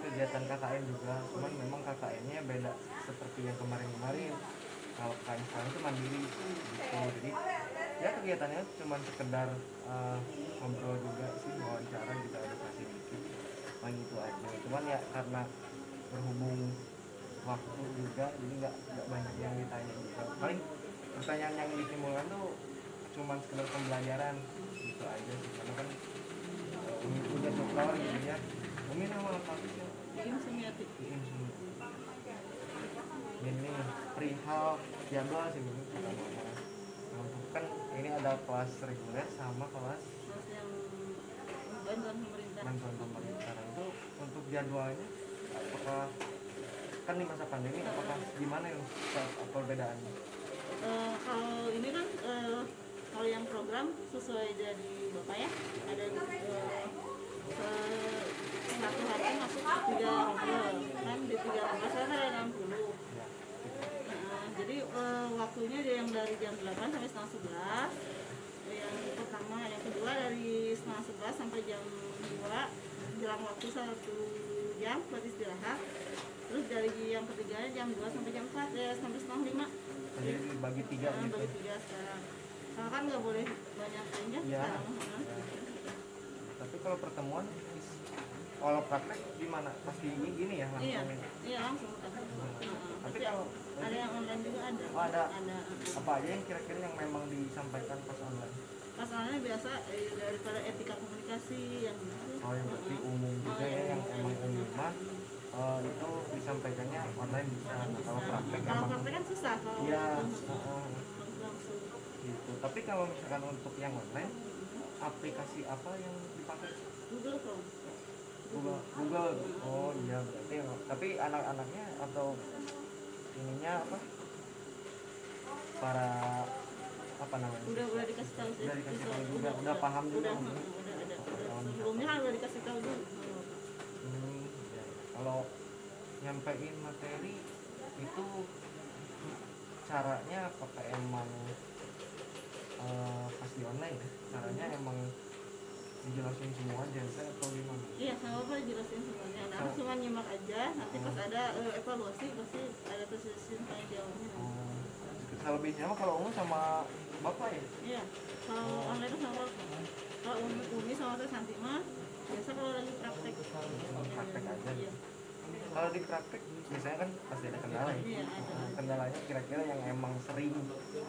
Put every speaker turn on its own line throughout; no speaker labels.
kegiatan KKN juga, cuman memang KKN-nya beda seperti yang kemarin-kemarin. Kalau KKN sekarang itu mandiri gitu, jadi ya kegiatannya cuman sekedar ngobrol juga sih, wawancara juga edukasi dikit, paling itu aja. Cuman ya karena berhubung waktu juga, jadi nggak banyak yang ditanya juga. Paling pertanyaan yang ditimbulkan tuh cuman sekedar pembelajaran gitu aja sih, karena kan Umi udah tutor gitu ya. Umi nama apa sih?
Iim Sumiati.
Ini perihal jadwal sih Umi kita ngomong. Kan ini ada kelas reguler sama kelas
yang bantuan pemerintah.
Nah, itu untuk jadwalnya apakah kan di masa pandemi apakah gimana ya perbedaannya?
Kalau ini kan kalau yang program sesuai dari Bapak ya, ada satu hari masuk 3 rombel kan, di 3 rombel saya ada 60. Jadi waktunya yang dari jam 8 sampai setengah 11, yang pertama. Yang kedua dari setengah 11 sampai jam 2, jelang waktu 1 jam buat istirahat. Terus dari yang ketiganya jam 2 sampai jam 4 ya, sampai setengah 5.
Jadi dibagi 3 gitu?
Bagi 3 sekarang. Kalau kan nggak boleh banyak aja
ya. Tapi kalau pertemuan, kalau praktek gimana? Pasti gini ya langsung?
Iya langsung.
Tapi kalau
ada yang online juga ada.
Oh ada. Apa aja yang kira-kira yang memang disampaikan pas online?
Pas online biasa daripada etika komunikasi yang gitu.
Oh yang berarti umum juga ya, yang emang umum mah itu disampaikannya online bisa. Kalau praktek
kan susah kalau
iya
langsung
gitu. Tapi kalau misalkan untuk yang online, aplikasi apa yang dipakai?
Google Chrome.
Google. Oh iya berarti. Tapi anak-anaknya atau ininya apa? Para apa namanya?
Udah dikasih tahu sih.
Udah dikasih tahu juga, udah paham juga.
Udah ada. Sebelumnya kan udah dikasih tahu dulu.
Ya. Kalau nyampein materi itu caranya apakah emang pas di online ya? Caranya emang dijelasin semua aja atau gimana?
Iya, sama Bapak dijelasin semuanya. Nah, cuma nyimak aja. Nanti pas ada evaluasi pasti ada tersusun tanya jawabnya.
Selebihnya mah kalau Umi sama Bapak ya?
Iya, kalau online itu sama Bapak. Kalau Umi sama Teh Santi mah biasa kalau lagi praktek.
Praktek aja.
Iya.
Kalau di praktek biasanya kan pasti ada kendala ya?
Iya, ada.
Kendalanya kira-kira yang emang sering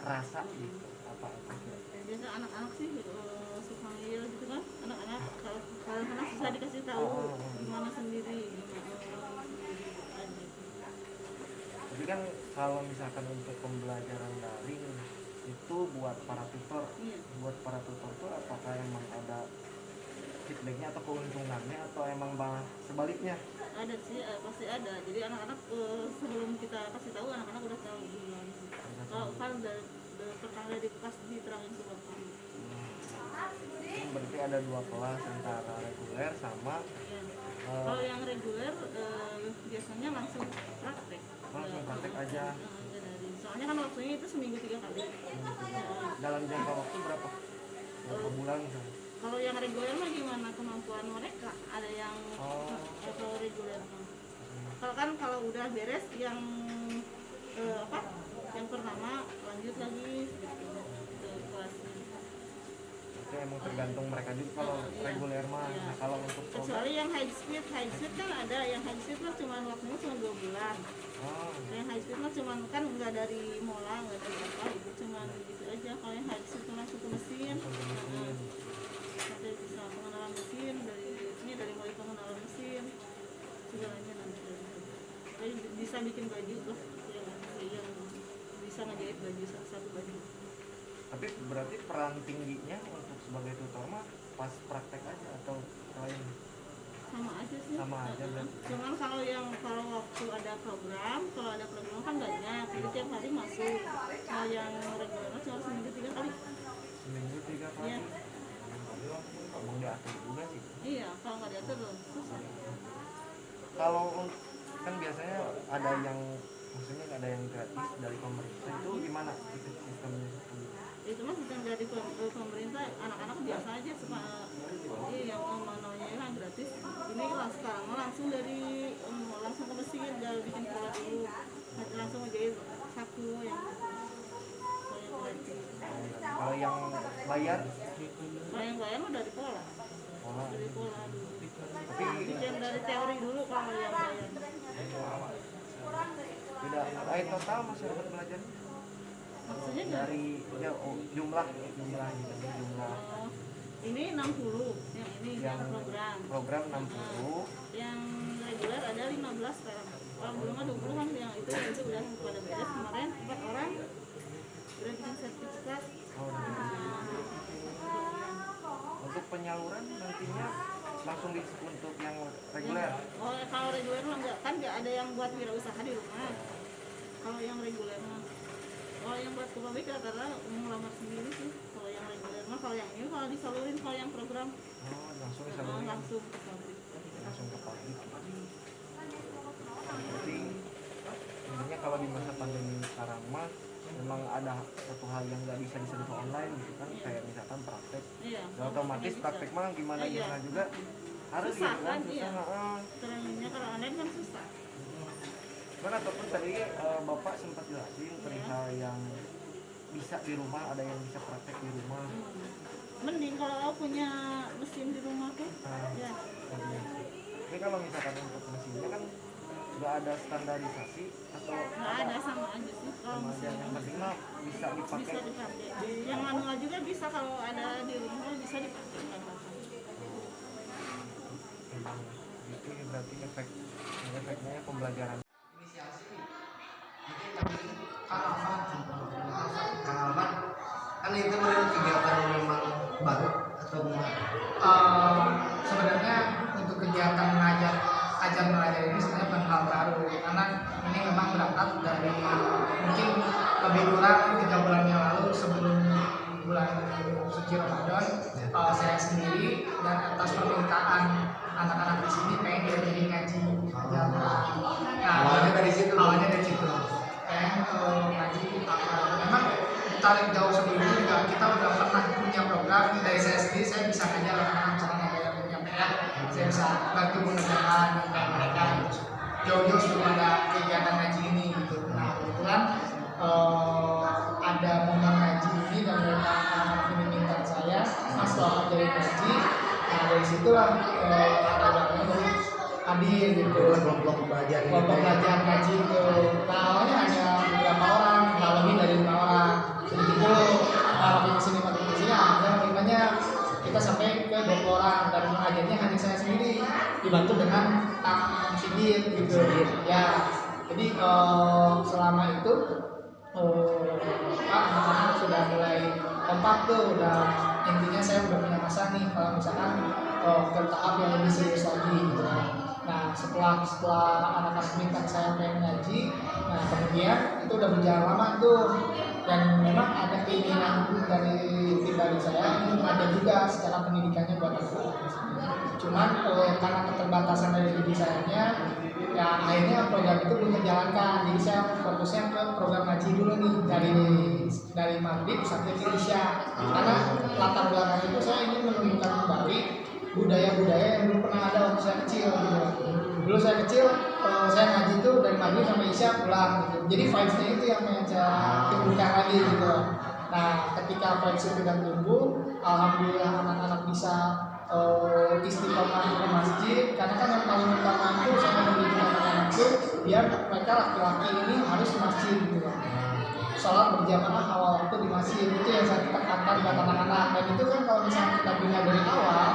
rasa gitu apa kira-kira?
Biasa anak-anak sih suka ngeyel gitu kan. Anak-anak kalau anak susah dikasih tahu gimana sendiri.
Tapi kan kalau misalkan untuk pembelajaran daring itu buat para tutor, buat para tutor tuh apakah emang ada feedbacknya atau keuntungannya atau emang malah sebaliknya?
Ada sih, pasti ada. Jadi anak-anak sebelum kita kasih tahu, anak-anak udah tahu duluan. Kalau kan pertama pasti diterangin ke Bapak.
Berarti ada 2 kelas antara reguler sama
kalau yang reguler biasanya langsung praktek.
Langsung praktek aja.
Soalnya kan waktunya itu seminggu 3 kali.
Dalam jangka waktu berapa? Berapa bulan misalnya?
Kalau yang reguler mah gimana kemampuan mereka? Ada yang atau reguler. Kalau udah beres yang yang pertama lanjut lagi gitu ke kelasnya.
Itu emang tergantung mereka juga kalau reguler mah. Nah, kalau untuk
kecuali yang high speed kan ada. Yang high speed mah cuma waktunya cuma 2 bulan. Yang high speed mah cuma kan nggak dari mola, nggak dari apa, itu cuma gitu aja. Kalau yang high speed cuma satu mesin, nanti bisa pengenalan mesin dari mulai pengenalan mesin segalanya nanti. Jadi bisa bikin baju loh, yang bisa ngejahit baju satu baju.
Tapi berarti peran tingginya untuk sebagai tutor mah pas praktek aja atau lain?
Sama aja sih.
Sama aja berarti.
Cuman kalau waktu ada program kan banyak, jadi tiap hari masuk. Kalau yang reguler cuma seminggu 3 kali.
Seminggu 3 kali? Iya. Emang diatur juga sih?
Iya, kalau nggak diatur susah.
Kalau kan biasanya ada yang maksudnya ada yang gratis dari pemerintah, itu gimana itu sistemnya?
Itu mah sistem dari pemerintah, anak-anak biasa aja suka yang namanya kan gratis. Ini sekarang langsung dari
yang bayar
Kalau yang bayar mah dari pola
orang
dulu.
tapi
Yang dari teori dulu kalau yang bayar.
tidak total masih dapat belajar
Maksudnya
dari ya, jumlah gitu jumlah
oh, ini 60, yang ini yang
program 60
yang reguler ada 15 sekarang. Kalau belum ada 20 kan yang itu udah pada beres kemarin 4 orang udah bikin sertifikat.
Untuk penyaluran nantinya langsung untuk yang reguler.
Oh kalau reguler mah enggak, kan nggak ada yang buat wirausaha di rumah. Kalau yang reguler mah, kalau yang buat ke pabrik karena mau ngelamar sendiri sih. Kalau yang reguler mah, kalau yang ini kalau disalurin, kalau yang program
Langsung disalurin
langsung ke pabrik.
langsung ke pabrik. Jadi intinya kalau di masa pandemi sekarang mah memang ada satu hal yang nggak bisa disentuh online gitu kan, kayak misalkan praktek.
Iya.
Otomatis praktek mah gimana juga harus
susah
gitu
kan,
susah.
iya. Caranya kalau online kan susah.
Kan ataupun tadi Bapak sempat jelasin perihal yang bisa di rumah, ada yang bisa praktek di rumah.
Mending kalau punya mesin di rumah tuh. Ya.
Tapi kalau misalkan untuk mesinnya kan nggak ada standarisasi atau
Nggak ada, sama aja sih. Kalau mesin
yang penting mah bisa dipakai.
bisa dipakai. Yang manual juga bisa, kalau ada di rumah bisa dipakai. Nggak apa-apa.
Itu berarti efeknya pembelajaran.
Kang kan itu kegiatan yang memang baru atau gimana?
Sebenarnya untuk kegiatan ajar mengajar ini sebenarnya bukan hal baru, karena ini memang berangkat dari mungkin lebih kurang 3 bulan yang lalu sebelum bulan suci Ramadan. Saya sendiri dan atas permintaan anak-anak di sini pengen diajarin ngaji ajar.
Awalnya dari situ.
Pengen ngaji. Memang tarik jauh sebelumnya juga kita udah pernah punya program dari saya sendiri. Saya bisa ngajar anak-anak misalnya kayak punya PR, saya bisa bantu mengerjakan mereka jauh-jauh sebelum ada kegiatan ngaji ini gitu. Nah kebetulan ada momen ngaji ini dan mereka anak-anak ini minta saya mas tolong ajarin ngaji. Nah dari situlah ada baru hadir gitu
kelompok belajar
ngaji itu. Nah awalnya hanya beberapa orang, nggak lebih dari 5 orang. Sedikit dulu, makin kesini ada lingkungannya kita sampai ke 20 orang dan mengajarnya hanya saya sendiri dibantu dengan Kang Sigit gitu ya. Jadi selama itu anak-anak sudah mulai kompak tuh, udah intinya saya udah punya masa nih kalau misalkan ke tahap yang lebih serius lagi gitu. Nah setelah anak-anak minta saya pengen ngaji, nah kemudian itu udah berjalan lama tuh, dan memang ada keinginan dari pribadi saya ingin mengajar juga secara pendidikannya buat anak-anak di sini. Cuman karena keterbatasan dari diri saya, ya akhirnya program itu belum terjalankan. Jadi saya fokusnya ke program ngaji dulu nih dari maghrib sampai ke isya. Karena latar belakang itu saya ingin menunjukkan kembali budaya-budaya yang belum pernah ada waktu saya kecil gitu. Dulu saya kecil, saya ngaji itu dari maghrib sampai isya pulang gitu. Jadi vibes-nya itu yang saya tumbuhkan lagi gitu. Nah ketika vibes itu sudah tumbuh, alhamdulillah anak-anak bisa istiqomah ke masjid. Karena kan yang paling utama itu saya mendidik anak-anak itu biar mereka laki-laki ini harus ke masjid gitu. Sholat berjamaah awal waktu di masjid, itu yang saya tekankan buat anak-anak. Dan itu kan kalau misalnya kita bina dari awal,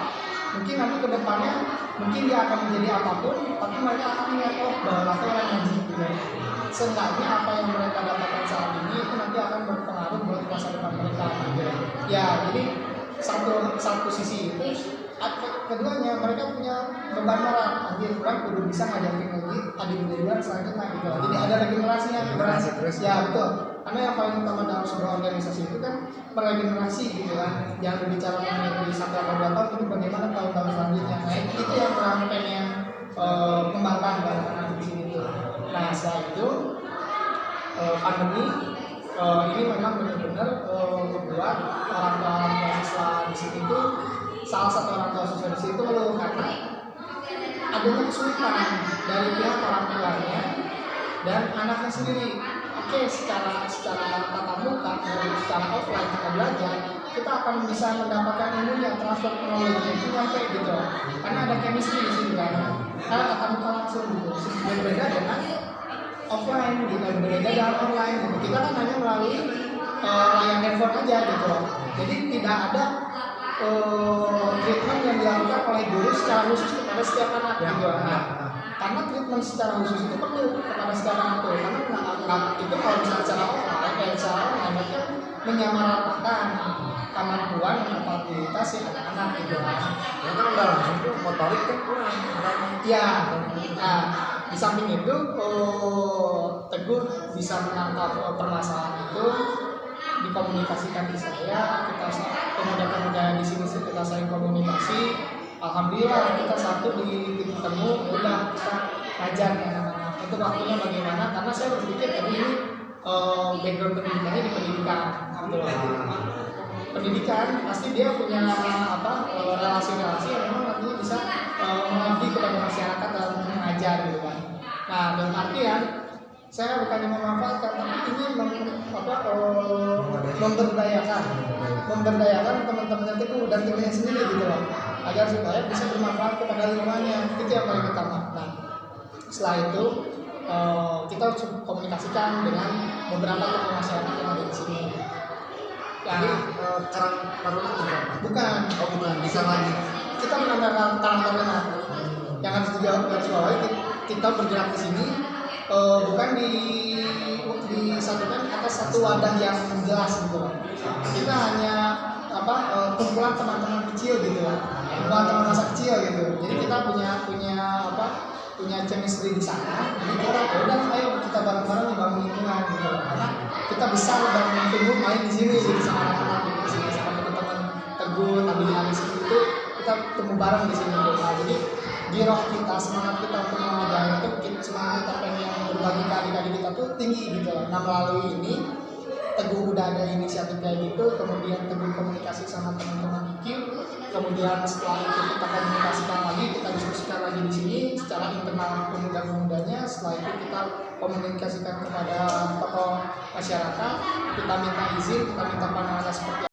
mungkin nanti ke depannya mungkin dia akan menjadi apapun, tapi mereka akan melihat bahwa aku orang ngaji gitu. Seenggaknya apa yang mereka dapatkan saat ini itu nanti akan berpengaruh buat masa depan mereka gitu. Ya jadi satu sisi itu, keduanya mereka punya beban moral, anjir kurang kudu bisa ngajarin lagi adik duluan selanjutnya gitu. Jadi ada regenerasinya,
generasi terus.
Ya betul. Karena yang paling utama dalam sebuah organisasi itu kan meregenerasi gitu kan. Jangan berbicara mengenai 1 atau 2 tahun, tapi bagaimana tahun-tahun selanjutnya. Nah itu yang orang pengen kembangkan anak-anak di sini tuh. Nah setelah itu pandemi ini memang benar-benar membuat orang tua siswa di sini tuh, salah satu orang tua siswa di sini tuh loh, karena adanya kesulitan dari pihak orang tuanya dan anaknya sendiri. Oke, secara tatap muka dan secara offline kita belajar, kita akan bisa mendapatkan ilmunya, transfer knowledge itu nyampe gitu, karena ada chemistry di situ kan, karena tatap muka langsung gitu, berbeda dengan offline gitu, berbeda dengan online gitu. Kita kan hanya melalui layar handphone aja gitu, jadi tidak ada treatment yang dilakukan oleh guru secara khusus kepada setiap anak gitu. Nah, karena treatment secara khusus itu perlu kepada setiap anak tuh, karena itu kalau misalnya secara offline, secara online itu menyamaratakan kemampuan dan kapabilitas si anak-anak gitu.
Ya kan udah langsung tuh motorik kan kurang.
Ya, nah di samping itu Teguh bisa menangkap permasalahan itu, dikomunikasikan ke saya, kita pemuda-pemuda di sini kita saling komunikasi. Alhamdulillah kita satu di titik temu, udah kita ngajar nih anak-anak. Itu waktunya bagaimana? Karena saya berpikir ini background pendidikannya di pendidikan, pendidikan pasti dia punya relasi-relasi yang memang nantinya bisa mengabdi kepada masyarakat dalam mengajar gitu kan. Nah dalam artian saya bukannya memanfaatkan, tapi ini memberdayakan teman-teman itu dan timnya sendiri gitu loh, agar supaya bisa bermanfaat kepada lingkungannya. Itu yang paling utama. Nah setelah itu kita harus komunikasikan dengan beberapa tokoh masyarakat yang ada di sini.
Jadi Karang Taruna
Bukan.
Oh bukan, bisa lagi.
Kita menambah Karang Taruna. Yang harus digarisbawahi, kita bergerak di sini bukan disatukan atas satu wadah yang jelas gitu. Kita hanya kumpulan teman-teman kecil gitu, teman-teman masa kecil gitu. Jadi kita punya chemistry di sana. Jadi kita udah ayo kita bareng-bareng membangun lingkungan gitu. Karena kita besar dan tumbuh main di sini gitu, sama anak-anak di sini, sama teman-teman Teguh, Nabi di sini itu kita tumbuh bareng di sini. Nah, jadi di roh kita, semangat kita untuk mengajar itu, semangat kita pengen berbagi ke adik-adik kita tuh tinggi gitu. Nah melalui ini Teguh udah ada inisiatif kayak gitu, kemudian Teguh komunikasi sama teman-teman IQ, kemudian setelah itu kita komunikasikan lagi, kita diskusikan lagi di sini secara internal pemuda-pemudanya. Setelah itu kita komunikasikan kepada tokoh masyarakat, kita minta izin, kita minta pandangannya seperti